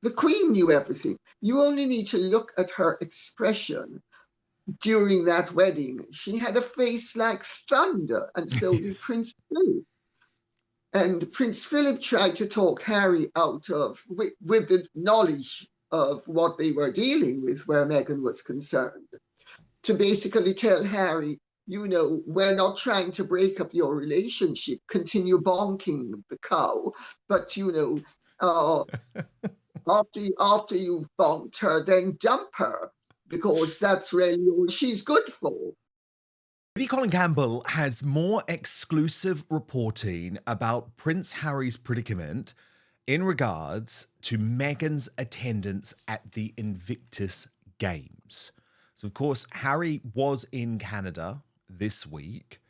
the Queen knew everything. You only need to look at her expression during that wedding. She had a face like thunder, and so did Yes. Prince Philip. And Prince Philip tried to talk Harry out of, with the knowledge of what they were dealing with, where Meghan was concerned, to basically tell Harry, we're not trying to break up your relationship, continue bonking the cow, but, uh, after you've bonked her, then dump her, because that's really all she's good for. Lady Colin Campbell has more exclusive reporting about Prince Harry's predicament in regards to Meghan's attendance at the Invictus Games. So, of course, Harry was in Canada this week.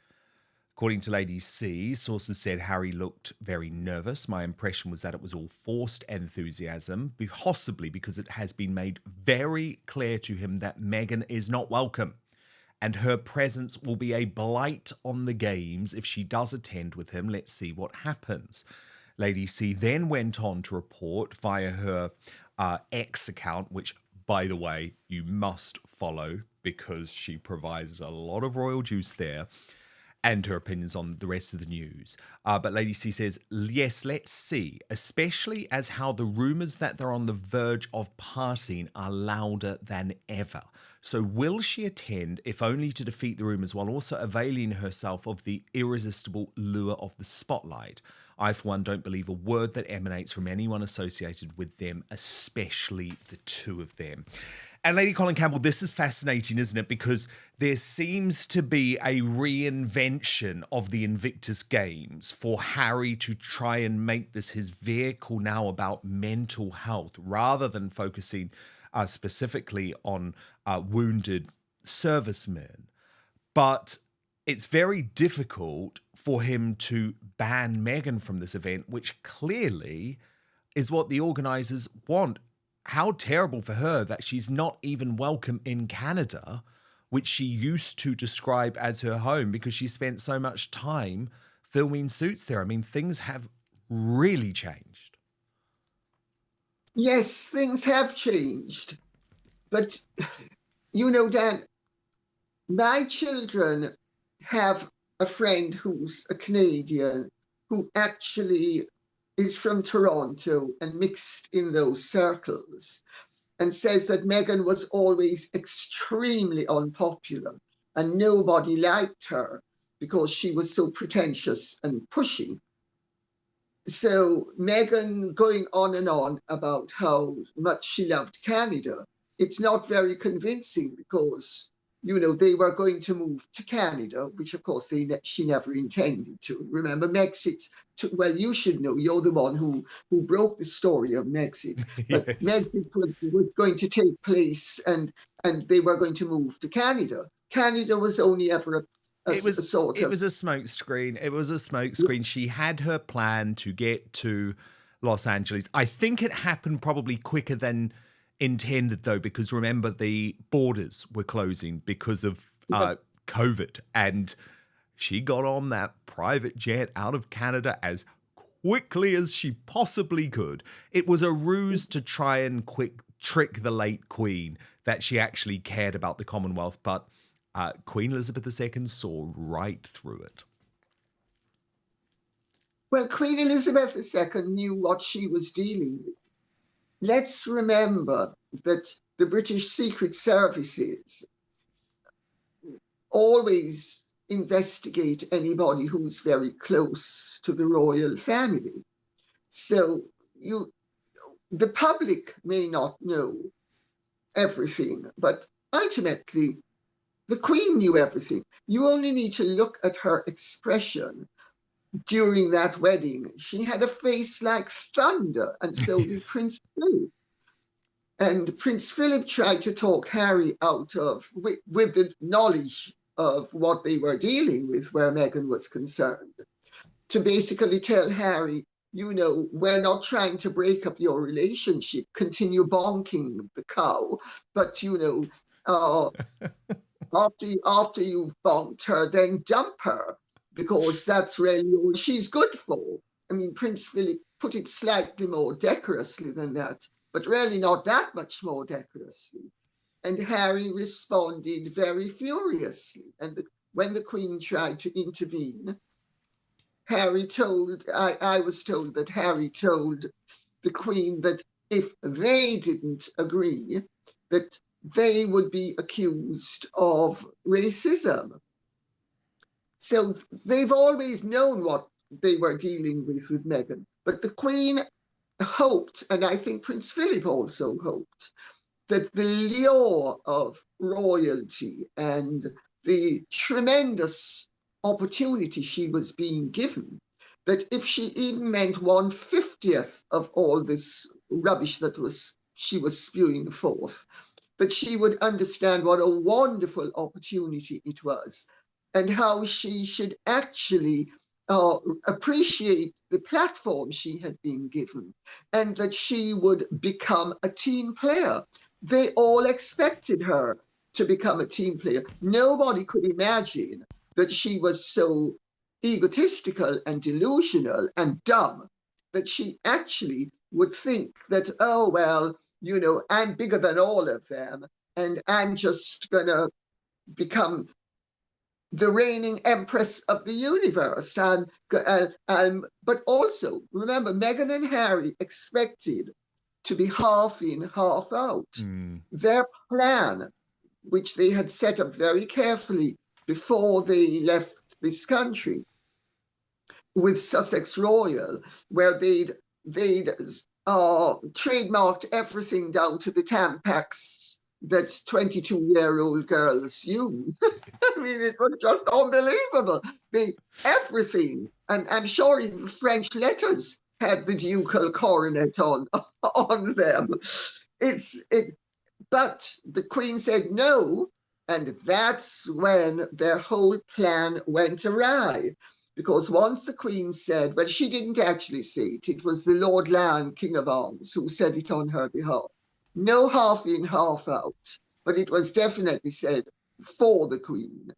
According to Lady C, sources said Harry looked very nervous. My impression was that it was all forced enthusiasm, possibly because it has been made very clear to him that Meghan is not welcome, and her presence will be a blight on the games if she does attend with him. Let's see what happens. Lady C then went on to report via her X account, which, by the way, you must follow because she provides a lot of royal juice there, and her opinions on the rest of the news. But Lady C says, yes, let's see, especially as how the rumours that they're on the verge of parting are louder than ever. So will she attend, if only to defeat the rumours, while also availing herself of the irresistible lure of the spotlight? I, for one, don't believe a word that emanates from anyone associated with them, especially the two of them. And Lady Colin Campbell, this is fascinating, isn't it? Because there seems to be a reinvention of the Invictus Games for Harry to try and make this his vehicle now about mental health, rather than focusing specifically on wounded servicemen. But it's very difficult for him to ban Meghan from this event, which clearly is what the organisers want. How terrible for her that she's not even welcome in Canada, which she used to describe as her home because she spent so much time filming Suits there. I mean, things have really changed. Yes, things have changed. But, Dan, my children have a friend who's a Canadian who actually is from Toronto and mixed in those circles, and says that Meghan was always extremely unpopular and nobody liked her because she was so pretentious and pushy. So Meghan going on and on about how much she loved Canada, it's not very convincing because they were going to move to Canada, which of course she never intended to. Remember, Megxit, well, you should know, you're the one who broke the story of Megxit, but Yes. Megxit was going to take place and they were going to move to Canada. Canada was only ever a sort It of... was a smokescreen. It was a smokescreen. She had her plan to get to Los Angeles. I think it happened probably quicker than intended, though, because remember, the borders were closing because of COVID, and she got on that private jet out of Canada as quickly as she possibly could. It was a ruse to try and trick the late Queen that she actually cared about the Commonwealth, but Queen Elizabeth II saw right through it. Well, Queen Elizabeth II knew what she was dealing with. Let's remember that the British Secret Services always investigate anybody who's very close to the royal family. So the public may not know everything, but ultimately the Queen knew everything. You only need to look at her expression during that wedding. She had a face like thunder, and so did Yes. Prince Philip. And Prince Philip tried to talk Harry out of, with the knowledge of what they were dealing with, where Meghan was concerned, to basically tell Harry, we're not trying to break up your relationship, continue bonking the cow, but, after you've bonked her, then dump her, because that's really all she's good for. I mean, Prince Philip put it slightly more decorously than that, but really not that much more decorously. And Harry responded very furiously. And when the Queen tried to intervene, I was told that Harry told the Queen that if they didn't agree, that they would be accused of racism. So they've always known what they were dealing with Meghan. But the Queen hoped, and I think Prince Philip also hoped, that the lure of royalty and the tremendous opportunity she was being given, that if she even meant 1/50th of all this rubbish that she was spewing forth, that she would understand what a wonderful opportunity it was and how she should actually appreciate the platform she had been given, and that she would become a team player. They all expected her to become a team player. Nobody could imagine that she was so egotistical and delusional and dumb that she actually would think that, oh, well, I'm bigger than all of them, and I'm just going to become the reigning empress of the universe. But also, remember, Meghan and Harry expected to be half in, half out. Their plan, which they had set up very carefully before they left this country, with Sussex Royal, where they'd trademarked everything down to the Tampax that 22-year-old girls use. I mean, it was just unbelievable. Everything, and I'm sure even French letters had the ducal coronet on them. But the Queen said no, and that's when their whole plan went awry. Because once the Queen said, well, she didn't actually say it, it was the Lord Lion, King of Arms, who said it on her behalf. No half in, half out, but it was definitely said for the Queen.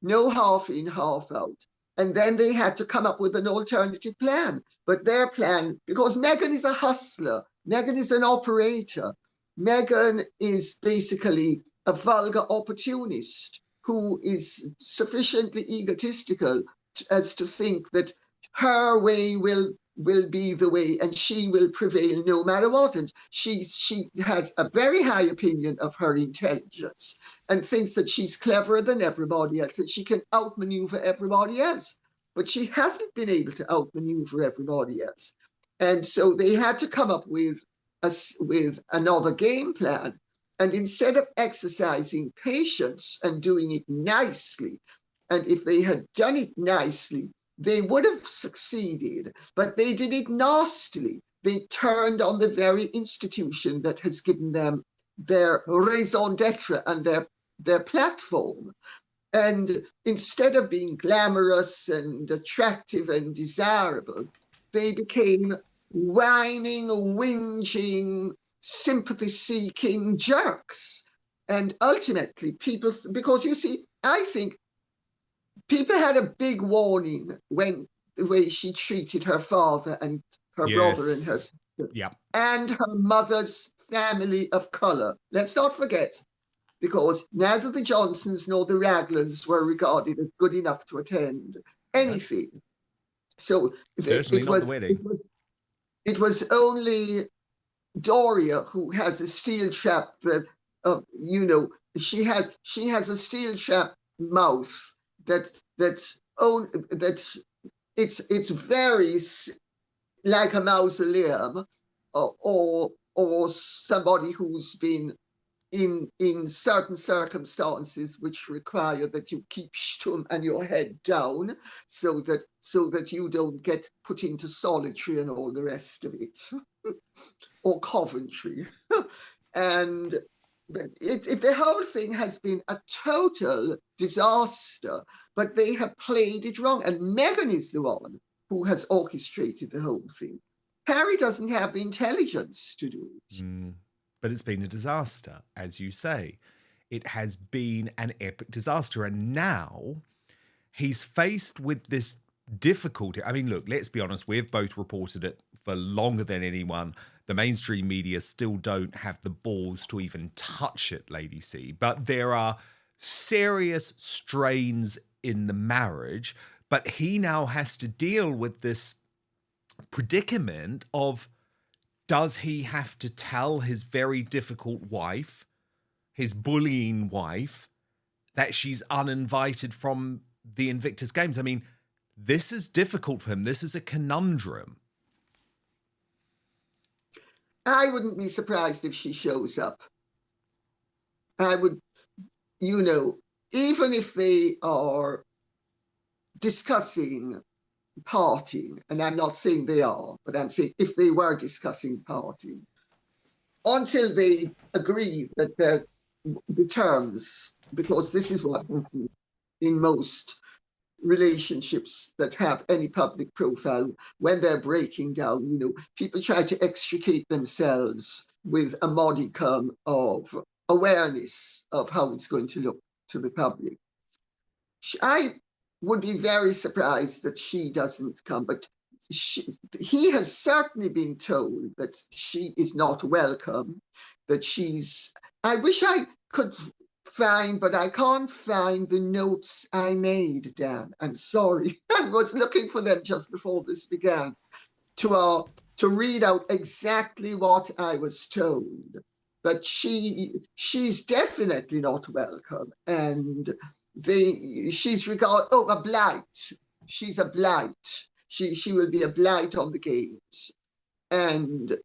No half in, half out. And then they had to come up with an alternative plan. But their plan, because Meghan is a hustler, Meghan is an operator, Meghan is basically a vulgar opportunist who is sufficiently egotistical as to think that her way will be the way and she will prevail no matter what. And she has a very high opinion of her intelligence and thinks that she's cleverer than everybody else and she can outmaneuver everybody else. But she hasn't been able to outmaneuver everybody else. And so they had to come up with another game plan. And instead of exercising patience and doing it nicely, and if they had done it nicely, they would have succeeded, but they did it nastily. They turned on the very institution that has given them their raison d'etre and their platform. And instead of being glamorous and attractive and desirable, they became whining, whinging, sympathy-seeking jerks. And ultimately, people, because you see, I think people had a big warning when the way she treated her father and her brother and her sister, and her mother's family of color. Let's not forget, because neither the Johnsons nor the Raglands were regarded as good enough to attend anything. So certainly not the wedding. It was only Doria who has a steel trap that, she has a steel trap mouth that it's very like a mausoleum, or somebody who's been in certain circumstances which require that you keep stum and your head down so that you don't get put into solitary and all the rest of it, or Coventry. And the whole thing has been a total disaster, but they have played it wrong. And Meghan is the one who has orchestrated the whole thing. Harry doesn't have the intelligence to do it. But it's been a disaster, as you say. It has been an epic disaster. And now he's faced with this difficulty. I mean, look, let's be honest. We've both reported it for longer than anyone. the mainstream media still don't have the balls to even touch it, Lady C. But there are serious strains in the marriage, but he now has to deal with this predicament of, does he have to tell his very difficult wife, his bullying wife, that she's uninvited from the Invictus Games? I mean, this is difficult for him. This is a conundrum. I wouldn't be surprised if she shows up. I would, even if they are discussing partying, and I'm not saying they are, but I'm saying if they were discussing partying, until they agree that the terms, because this is what happens in most relationships that have any public profile, when they're breaking down, people try to extricate themselves with a modicum of awareness of how it's going to look to the public. I would be very surprised that she doesn't come, but he has certainly been told that she is not welcome, that I wish I could find, but I can't find the notes I made, Dan. I'm sorry. I was looking for them just before this began to read out exactly what I was told. But she's definitely not welcome, and she's regarded a blight. She's a blight. She will be a blight on the games, and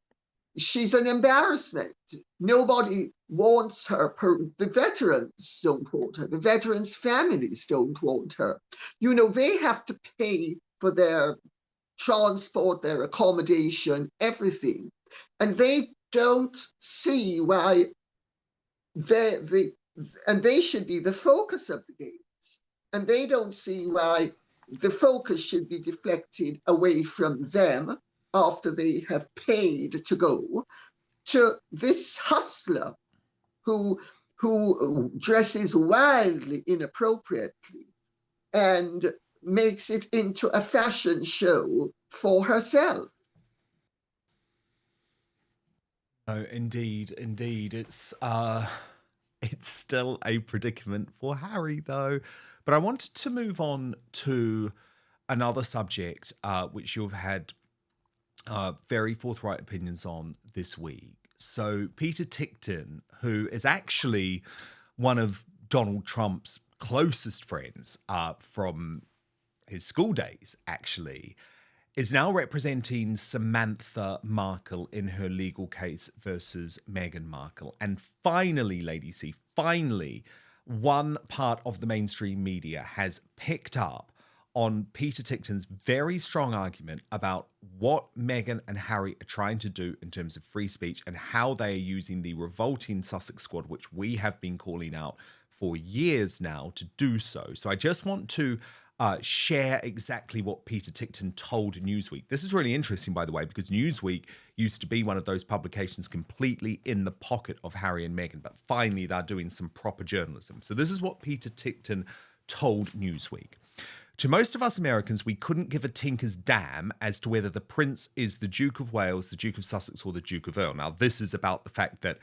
she's an embarrassment. Nobody wants her. The veterans don't want her. The veterans' families don't want her. They have to pay for their transport, their accommodation, everything, and they don't see why they should be the focus of the games, and they don't see why the focus should be deflected away from them after they have paid to go to this hustler who dresses wildly inappropriately and makes it into a fashion show for herself. Oh, indeed. It's still a predicament for Harry, though. But I wanted to move on to another subject, which you've had very forthright opinions on this week. So Peter Tickton, who is actually one of Donald Trump's closest friends from his school days, actually, is now representing Samantha Markle in her legal case versus Meghan Markle. And finally, Lady C, one part of the mainstream media has picked up on Peter Tickton's very strong argument about what Meghan and Harry are trying to do in terms of free speech and how they are using the revolting Sussex squad, which we have been calling out for years now, to do so. So I just want to share exactly what Peter Tickton told Newsweek. This is really interesting, by the way, because Newsweek used to be one of those publications completely in the pocket of Harry and Meghan, but finally they're doing some proper journalism. So this is what Peter Tickton told Newsweek. To most of us Americans, we couldn't give a tinker's damn as to whether the prince is the Duke of Wales, the Duke of Sussex, or the Duke of Earl. Now, this is about the fact that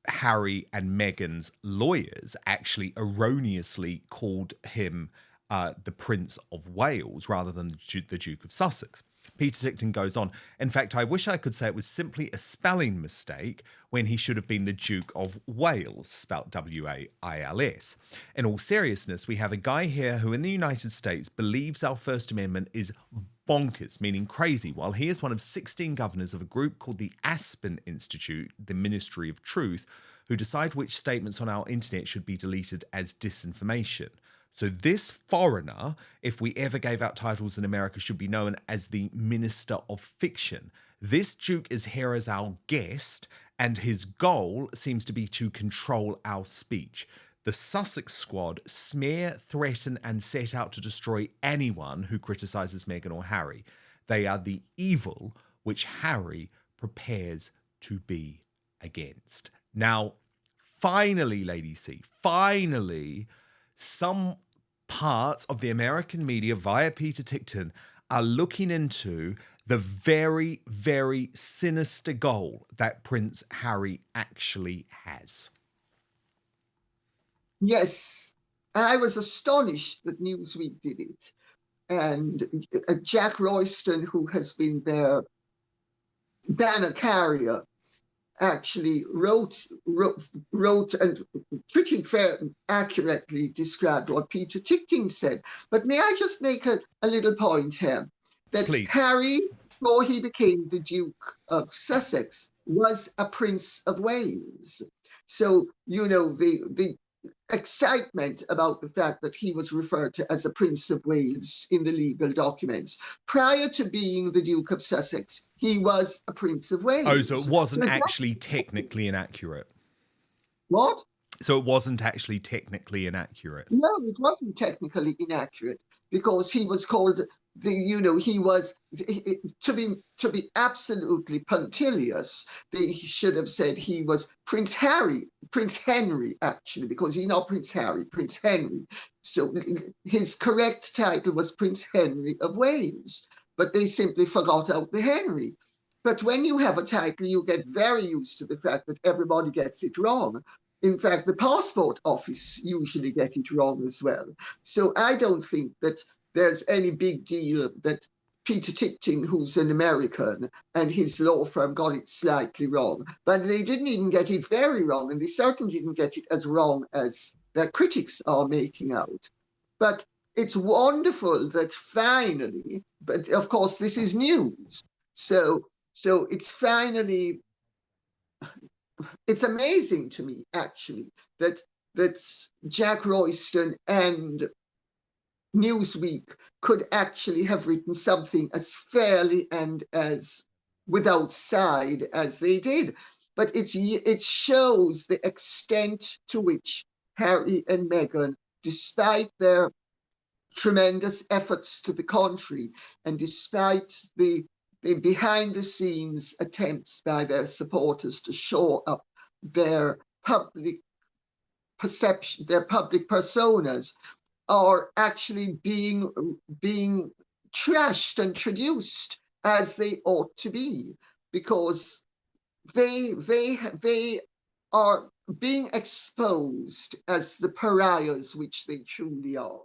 Harry and Meghan's lawyers actually erroneously called him the Prince of Wales rather than the Duke of Sussex. Peter Tickton goes on, in fact, I wish I could say it was simply a spelling mistake when he should have been the Duke of Wales, spelt W-A-I-L-S. In all seriousness, we have a guy here who in the United States believes our First Amendment is bonkers, meaning crazy, while he is one of 16 governors of a group called the Aspen Institute, the Ministry of Truth, who decide which statements on our internet should be deleted as disinformation. So this foreigner, if we ever gave out titles in America, should be known as the Minister of Fiction. This Duke is here as our guest, and his goal seems to be to control our speech. The Sussex squad smear, threaten, and set out to destroy anyone who criticizes Meghan or Harry. They are the evil which Harry prepares to be against. Now, finally, Lady C, some parts of the American media via Peter Tickton are looking into the very, very sinister goal that Prince Harry actually has. Yes, I was astonished that Newsweek did it. And Jack Royston, who has been their banner carrier, actually wrote and pretty accurately described what Peter Tickting said. But may I just make a little point here? That Please. Harry, before he became the Duke of Sussex, was a Prince of Wales. So, you know, the excitement about the fact that he was referred to as a Prince of Wales in the legal documents. Prior to being the Duke of Sussex, he was a Prince of Wales. Oh, so it wasn't actually technically inaccurate. What? So it wasn't actually technically inaccurate. No, it wasn't technically inaccurate because he was called he was to be absolutely punctilious. They should have said he was Prince Henry, actually, because he's not Prince Harry, Prince Henry. So his correct title was Prince Henry of Wales, but they simply forgot out the Henry. But when you have a title, you get very used to the fact that everybody gets it wrong. In fact, the passport office usually get it wrong as well. So I don't think that there's any big deal that Peter Tickting, who's an American, and his law firm got it slightly wrong. But they didn't even get it very wrong, and they certainly didn't get it as wrong as their critics are making out. But it's wonderful that finally, but of course this is news, so it's finally, it's amazing to me, actually, that Jack Royston and Newsweek could actually have written something as fairly and as without side as they did. But it shows the extent to which Harry and Meghan, despite their tremendous efforts to the contrary, and despite the behind the scenes attempts by their supporters to shore up their public perception, their public personas, are actually being trashed and traduced as they ought to be, because they are being exposed as the pariahs which they truly are.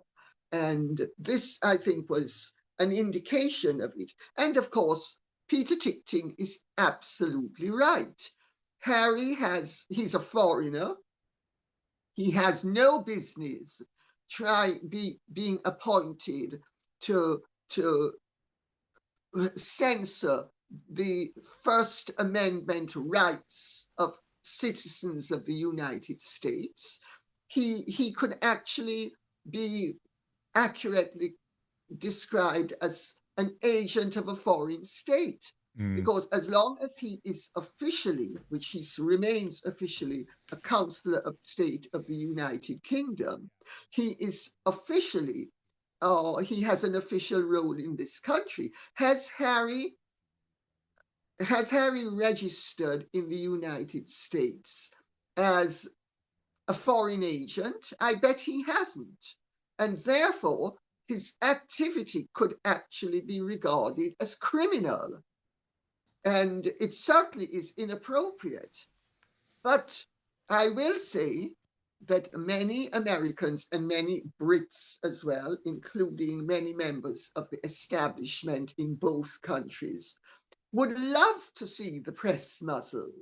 And this, I think, was an indication of it. And of course, Peter Tickting is absolutely right. He's a foreigner. He has no business being appointed to censor the First Amendment rights of citizens of the United States. He could actually be accurately described as an agent of a foreign state. Because as long as he is officially, which he remains officially, a Councillor of State of the United Kingdom, he is officially, he has an official role in this country. Has Harry registered in the United States as a foreign agent? I bet he hasn't. And therefore, his activity could actually be regarded as criminal. And it certainly is inappropriate. But I will say that many Americans and many Brits as well, including many members of the establishment in both countries, would love to see the press muzzled.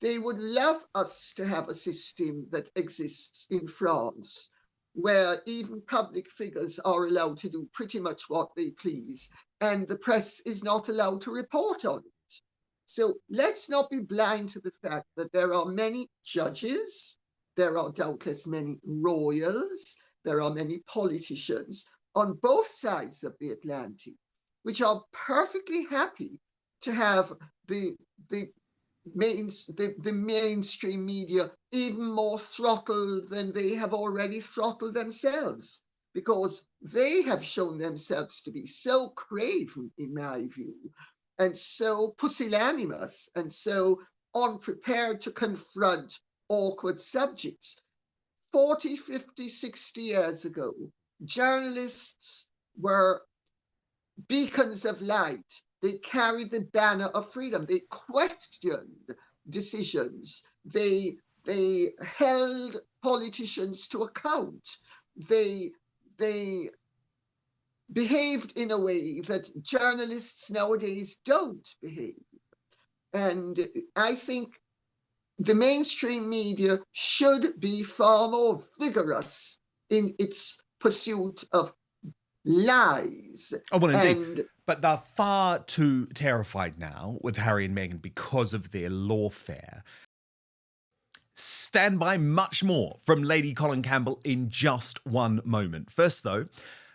They would love us to have a system that exists in France, where even public figures are allowed to do pretty much what they please, and the press is not allowed to report on it. So let's not be blind to the fact that there are many judges, there are doubtless many royals, there are many politicians on both sides of the Atlantic, which are perfectly happy to have the mainstream media even more throttled than they have already throttled themselves, because they have shown themselves to be so craven, in my view, and so pusillanimous and so unprepared to confront awkward subjects. 40, 50, 60 years ago, journalists were beacons of light. They carried the banner of freedom. They questioned decisions. They held politicians to account. They behaved in a way that journalists nowadays don't behave. And I think the mainstream media should be far more vigorous in its pursuit of lies. Oh, well, indeed. And But they're far too terrified now with Harry and Meghan because of their lawfare. Stand by much more from Lady Colin Campbell in just one moment. First, though,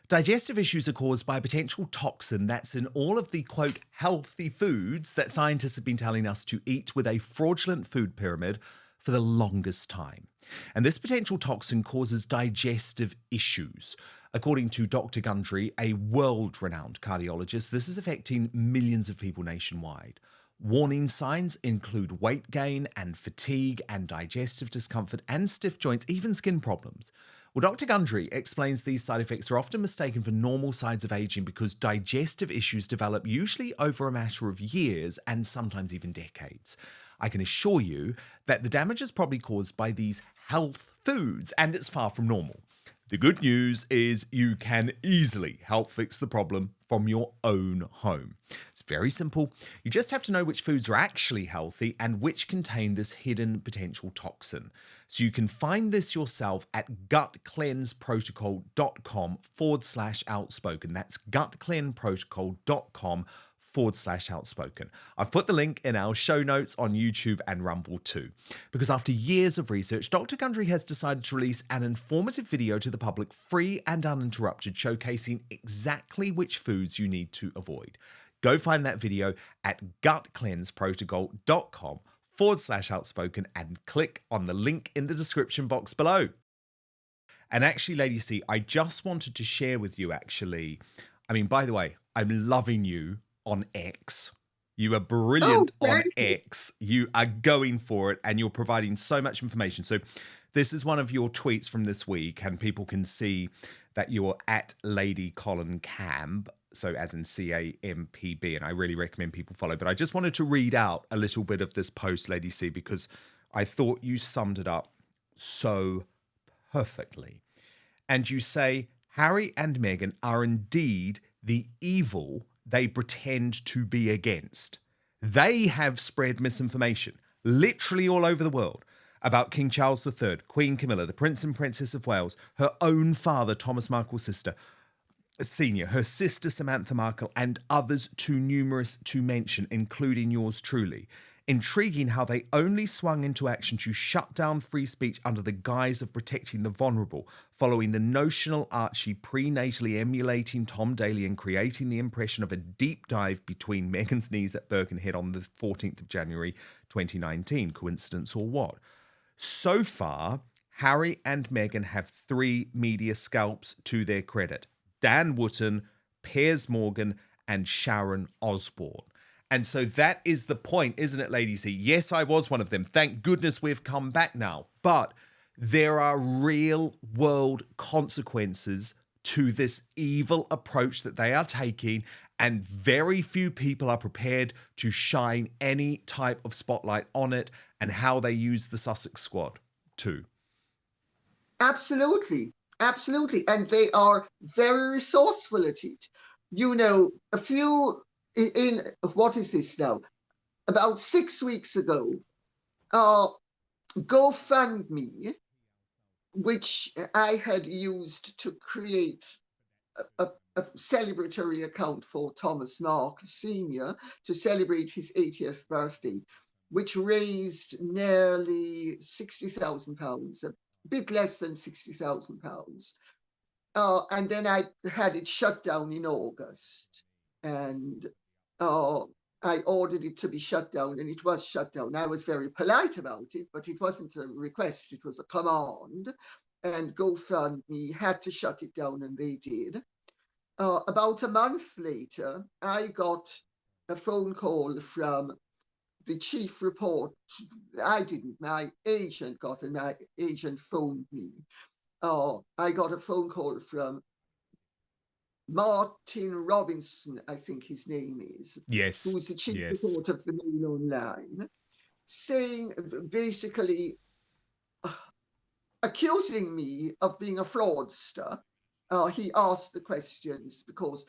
digestive issues are caused by a potential toxin that's in all of the, quote, healthy foods that scientists have been telling us to eat with a fraudulent food pyramid for the longest time. And this potential toxin causes digestive issues. According to Dr. Gundry, a world-renowned cardiologist, this is affecting millions of people nationwide. Warning signs include weight gain and fatigue and digestive discomfort and stiff joints, even skin problems. Well, Dr. Gundry explains these side effects are often mistaken for normal signs of aging because digestive issues develop usually over a matter of years and sometimes even decades. I can assure you that the damage is probably caused by these health foods, and it's far from normal. The good news is you can easily help fix the problem from your own home. It's very simple. You just have to know which foods are actually healthy and which contain this hidden potential toxin. So you can find this yourself at gutcleanseprotocol.com/outspoken. That's gutcleanseprotocol.com/outspoken. I've put the link in our show notes on YouTube and Rumble too. Because after years of research, Dr. Gundry has decided to release an informative video to the public, free and uninterrupted, showcasing exactly which foods you need to avoid. Go find that video at gutcleanseprotocol.com/outspoken and click on the link in the description box below. And actually, Lady C, I just wanted to share with you, by the way, I'm loving you on X. You are brilliant on X. You are going for it and you're providing so much information. So this is one of your tweets from this week and people can see that you're at Lady Colin Camp. So as in CAMPB, and I really recommend people follow. But I just wanted to read out a little bit of this post, Lady C, because I thought you summed it up so perfectly. And you say, Harry and Meghan are indeed the evil they pretend to be against. They have spread misinformation, literally all over the world, about King Charles III, Queen Camilla, the Prince and Princess of Wales, her own father, Thomas Markle's sister, Senior, her sister Samantha Markle, and others too numerous to mention, including yours truly. Intriguing how they only swung into action to shut down free speech under the guise of protecting the vulnerable, following the notional Archie prenatally emulating Tom Daley and creating the impression of a deep dive between Meghan's knees at Birkenhead on the 14th of January 2019. Coincidence or what? So far, Harry and Meghan have 3 media scalps to their credit. Dan Wootton, Piers Morgan, and Sharon Osbourne. And so that is the point, isn't it, Lady C? Yes, I was one of them. Thank goodness we've come back now. But there are real world consequences to this evil approach that they are taking, and very few people are prepared to shine any type of spotlight on it and how they use the Sussex squad too. Absolutely. Absolutely. And they are very resourceful at it. You know, what is this now? About 6 weeks ago, GoFundMe, which I had used to create a celebratory account for Thomas Markle Senior to celebrate his 80th birthday, which raised nearly £60,000, a bit less than £60,000. And then I had it shut down in August. And I ordered it to be shut down, and it was shut down. I was very polite about it, but it wasn't a request, it was a command. And GoFundMe had to shut it down, and they did. About a month later, I got a phone call from the chief report. I didn't, my agent got it, and my agent phoned me. I got a phone call from Martin Robinson, I think his name is, Yes. who's the chief Yes. reporter of the Mail Online, saying basically accusing me of being a fraudster. He asked the questions because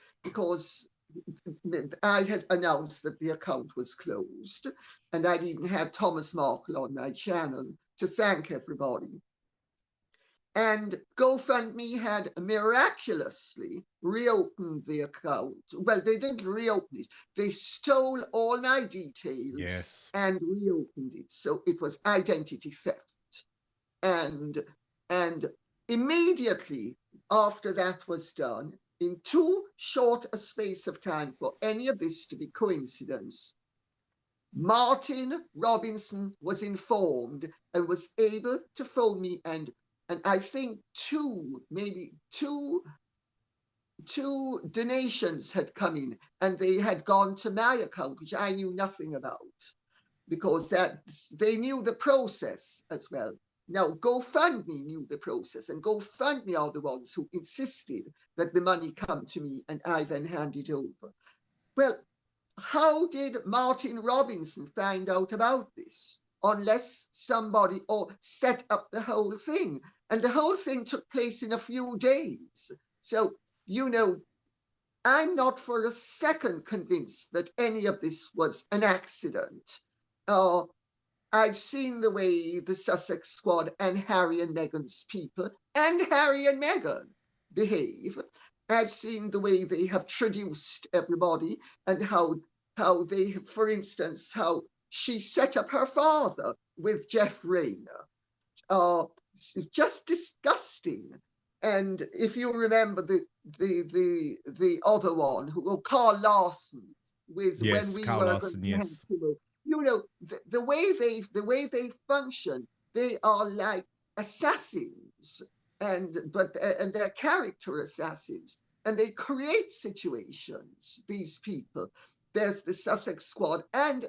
I had announced that the account was closed, and I'd even had Thomas Markle on my channel to thank everybody. And GoFundMe had miraculously reopened the account. Well, they didn't reopen it. They stole all my details Yes. and reopened it. So it was identity theft. And immediately after that was done, in too short a space of time for any of this to be coincidence, Martin Robinson was informed and was able to phone me, and I think maybe two donations had come in, and they had gone to my account, which I knew nothing about, because they knew the process as well. Now, GoFundMe knew the process, and GoFundMe are the ones who insisted that the money come to me and I then hand it over. Well, how did Martin Robinson find out about this? Unless somebody set up the whole thing. And the whole thing took place in a few days. So, I'm not for a second convinced that any of this was an accident. I've seen the way the Sussex squad and Harry and Meghan's people and Harry and Meghan behave. I've seen the way they have traduced everybody, and how they, for instance, how she set up her father with Jeff Rayner. Just disgusting. And if you remember the other one, Carl Larson, with Yes, when we Carl were Larson, going to yes. the way they function, they are like assassins, and they're character assassins, and they create situations. These people, there's the Sussex squad, and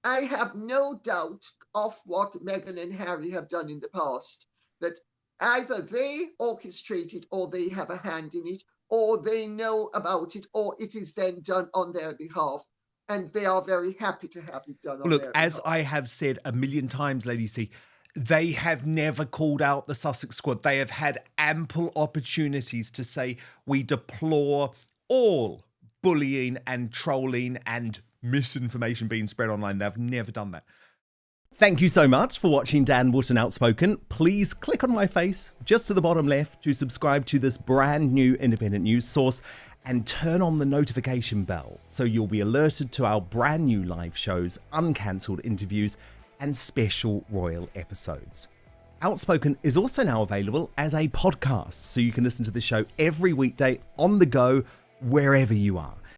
I have no doubt of what Meghan and Harry have done in the past, that either they orchestrate it, or they have a hand in it, or they know about it, or it is then done on their behalf. And they are very happy to have it done on Look, their as behalf. I have said a million times, Lady C, they have never called out the Sussex squad. They have had ample opportunities to say, we deplore all bullying and trolling and misinformation being spread online. They've never done that. Thank you so much for watching Dan Wootton Outspoken. Please click on my face just to the bottom left to subscribe to this brand new independent news source, and turn on the notification bell so you'll be alerted to our brand new live shows, uncancelled interviews, and special royal episodes. Outspoken is also now available as a podcast, so you can listen to the show every weekday on the go, wherever you are.